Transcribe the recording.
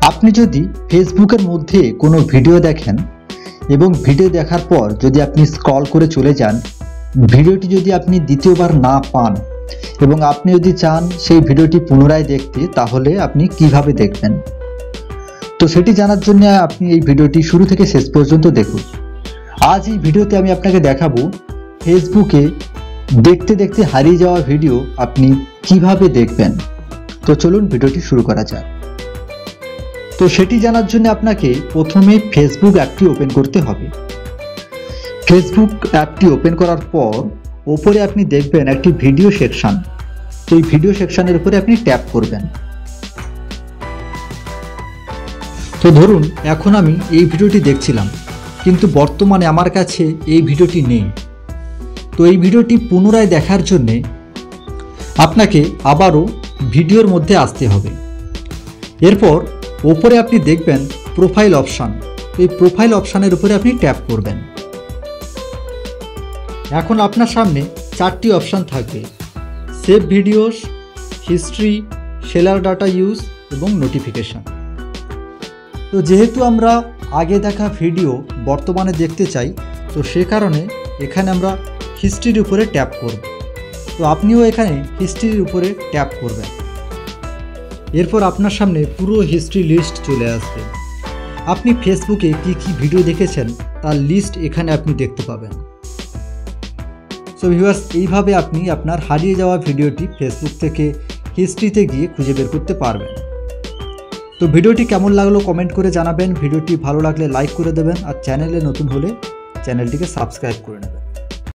আপনি যদি ফেসবুকের মধ্যে কোনো ভিডিও দেখেন এবং ভিডিও দেখার পর যদি আপনি স্ক্রল করে চলে যান, ভিডিওটি যদি আপনি দ্বিতীয়বার না পান এবং আপনি যদি চান সেই ভিডিওটি পুনরায় দেখতে, তাহলে আপনি কিভাবে দেখবেন? তো সেটি জানার জন্য আপনি এই ভিডিওটি শুরু থেকে শেষ পর্যন্ত দেখুন। আজ এই ভিডিওতে আমি আপনাকে দেখাবো ফেসবুকে দেখতে দেখতে হারিয়ে যাওয়া ভিডিও আপনি কিভাবে দেখবেন। তো চলুন ভিডিওটি শুরু করা যাক। তো সেটি জানার জন্য আপনাকে প্রথমে ফেসবুক অ্যাপটি ওপেন করতে হবে। ফেসবুক অ্যাপটি ওপেন করার পর ওপরে আপনি দেখবেন একটি ভিডিও সেকশন। তো এই ভিডিও সেকশনের উপরে আপনি ট্যাপ করবেন। তো ধরুন এখন আমি এই ভিডিওটি দেখছিলাম, কিন্তু বর্তমানে আমার কাছে এই ভিডিওটি নেই। তো এই ভিডিওটি পুনরায় দেখার জন্যে আপনাকে আবারও ভিডিওর মধ্যে আসতে হবে। এরপর ওপরে আপনি দেখবেন প্রোফাইল অপশান। এই প্রোফাইল অপশানের উপরে আপনি ট্যাপ করবেন। এখন আপনার সামনে চারটি অপশান থাকবে: save videos, history, share data use এবং নোটিফিকেশান। তো যেহেতু আমরা আগে দেখা ভিডিও বর্তমানে দেখতে চাই, তো সে কারণে এখানে আমরা হিস্ট্রির উপরে ট্যাপ করব। তো আপনিও এখানে হিস্ট্রির উপরে ট্যাপ করবেন। এরপর আপনার সামনে পুরো হিস্ট্রি লিস্ট চলে আসবে। আপনি ফেসবুকে কি ভিডিও দেখেছেন তার লিস্ট এখানে আপনি দেখতে পাবেন। সো ভিউয়ার্স, এইভাবে আপনি আপনার হারিয়ে যাওয়া ভিডিওটি ফেসবুক থেকে হিস্ট্রিতে গিয়ে খুঁজে বের করতে পারবেন। তো ভিডিওটি কেমন লাগলো কমেন্ট করে জানাবেন। ভিডিওটি ভালো লাগলে লাইক করে দেবেন, আর চ্যানেলে নতুন হলে চ্যানেলটিকে সাবস্ক্রাইব করে নেবেন।